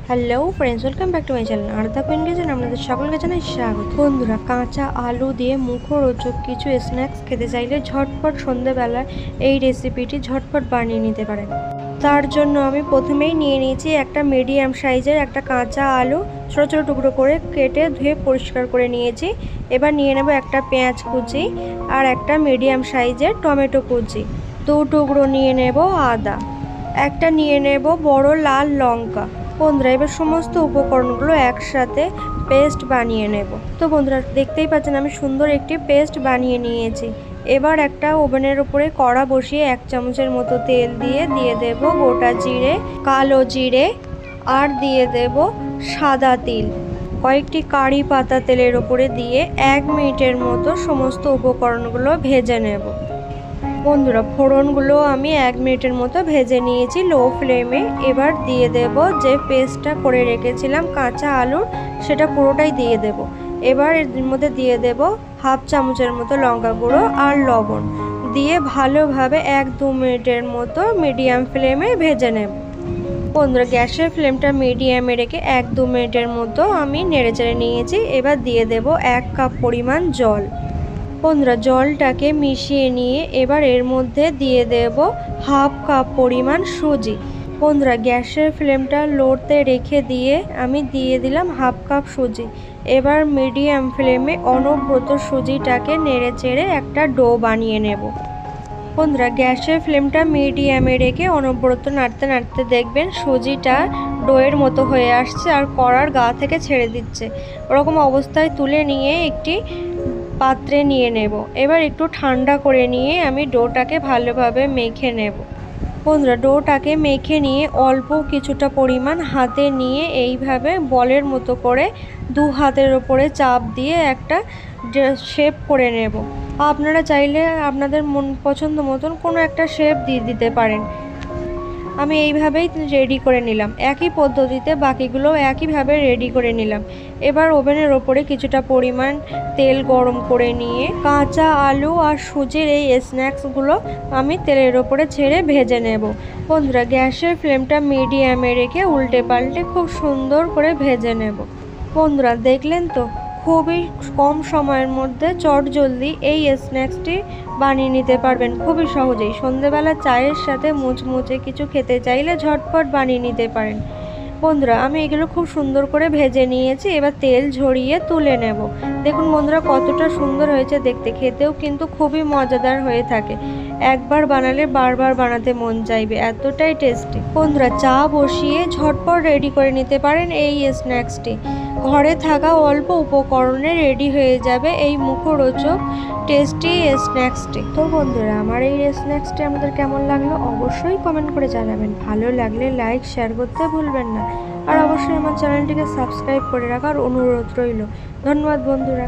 Hello friends, welcome back to my channel Arta queen kitchen. আপনাদের সকলকে জানাই স্বাগত। বন্ধুরা, কাঁচা আলু দিয়ে মুখরোচক কিছু স্ন্যাক্স খেতে চাইলে ঝটপট সন্ধ্যেবেলায় এই রেসিপিটি ঝটপট বানিয়ে নিতে পারেন। তার জন্য আমি প্রথমেই নিয়ে নিয়েছি একটা মিডিয়াম সাইজের একটা কাঁচা আলু, ছোটো ছোটো টুকরো করে কেটে ধুয়ে পরিষ্কার করে নিয়েছি। এবার নিয়ে নেব একটা পেঁয়াজ কুচি আর একটা মিডিয়াম সাইজের টমেটো কুচি, 2 টুকরো নিয়ে নেব আদা, একটা নিয়ে নেব বড় লাল লঙ্কা। বন্ধুরা, এবার সমস্ত উপকরণগুলো একসাথে পেস্ট বানিয়ে নেব। তো বন্ধুরা, দেখতেই পাচ্ছেন আমি সুন্দর একটি পেস্ট বানিয়ে নিয়েছি। এবার একটা ওভেনের উপরে কড়া বসিয়ে 1 চামচের মতো তেল দিয়ে দেব গোটা জিরে, কালো জিরে আর দিয়ে দেব সাদা তিল। কয়েকটি কারি পাতা তেলের উপরে দিয়ে 1 মিনিটের মতো সমস্ত উপকরণগুলো ভেজে নেব। বন্ধুরা, ফোড়নগুলো আমি 1 মিনিটের মতো ভেজে নিয়েছি লো ফ্লেমে। এবার দিয়ে দেব যে পেস্টটা করে রেখেছিলাম কাঁচা আলুর, সেটা পুরোটাই দিয়ে দেব। এবার এর মধ্যে দিয়ে দেব 1/2 চামচের মতো লঙ্কা গুঁড়ো আর লবণ দিয়ে ভালোভাবে 1-2 মিনিটের মতো মিডিয়াম ফ্লেমে ভেজে নেব। বন্ধুরা, গ্যাসের ফ্লেমটা মিডিয়ামে রেখে 1-2 মিনিটের মতো আমি নেড়েচেড়ে নিয়েছি। এবার দিয়ে দেব 1 কাপ পরিমাণ জল। বন্ধুরা, জলটাকে মিশিয়ে নিয়ে এবার এর মধ্যে দিয়ে দেব 1/2 কাপ পরিমাণ সুজি। বন্ধুরা, গ্যাসের ফ্লেমটা লোতে রেখে দিয়ে আমি দিয়ে দিলাম 1/2 কাপ সুজি। এবার মিডিয়াম ফ্লেমে অনবরত সুজিটাকে নেড়ে চেড়ে একটা ডো বানিয়ে নেব। বন্ধুরা, গ্যাসের ফ্লেমটা মিডিয়ামে রেখে অনবরত নাড়তে নাড়তে দেখবেন সুজিটা ডোয়ের মতো হয়ে আসছে আর কড়ার গা থেকে ছেড়ে দিচ্ছে। ওরকম অবস্থায় তুলে নিয়ে একটি পাত্রে নিয়ে নেব। এবার একটু ঠান্ডা করে নিয়ে আমি ডোটাকে ভালোভাবে মেখে নেব। বন্ধুরা, ডোটাকে মেখে নিয়ে অল্প কিছুটা পরিমাণ হাতে নিয়ে এইভাবে বলের মতো করে 2 হাতের ওপরে চাপ দিয়ে একটা শেপ করে নেব। আপনারা চাইলে আপনাদের মন পছন্দ মতন কোনো একটা শেপ দিয়ে দিতে পারেন। আমি এইভাবেই রেডি করে নিলাম। একই পদ্ধতিতে বাকিগুলো একইভাবে রেডি করে নিলাম। এবার ওভেনের ওপরে কিছুটা পরিমাণ তেল গরম করে নিয়ে কাঁচা আলু আর সুজির এই স্ন্যাক্সগুলো আমি তেলের ওপরে ছেড়ে ভেজে নেব। বন্ধুরা, গ্যাসের ফ্লেমটা মিডিয়ামে রেখে উল্টে পাল্টে খুব সুন্দর করে ভেজে নেব। বন্ধুরা, দেখলেন তো, খুবই কম সময়ের মধ্যে চটজলদি এই স্ন্যাক্সটি বানিয়ে নিতে পারবেন খুবই সহজেই। সন্ধেবেলা চায়ের সাথে মুচমুচে কিছু খেতে চাইলে ঝটপট বানিয়ে নিতে পারেন। বন্ধুরা, আমি এগুলো খুব সুন্দর করে ভেজে নিয়েছি। এবার তেল ঝরিয়ে তুলে নেব। দেখুন বন্ধুরা, কতটা সুন্দর হয়েছে দেখতে, খেতেও কিন্তু খুবই মজাদার হয়ে থাকে। একবার বানালে বারবার বানাতে মন চাইবে, এতটাই টেস্টি। বন্ধুরা, চা বসিয়ে ঝটপট রেডি করে নিতে পারেন এই স্ন্যাক্সটি। ঘরে থাকা অল্প উপকরণে রেডি হয়ে যাবে এই মুখরোচক টেস্টি স্ন্যাক্সটি। তো বন্ধুরা, আমার এই স্ন্যাক্সটি আপনাদের কেমন লাগলো অবশ্যই কমেন্ট করে জানাবেন। ভালো লাগলে লাইক শেয়ার করতে ভুলবেন না। আর অবশ্যই আমার চ্যানেলটিকে সাবস্ক্রাইব করে রাখার অনুরোধ রইল। ধন্যবাদ বন্ধুরা।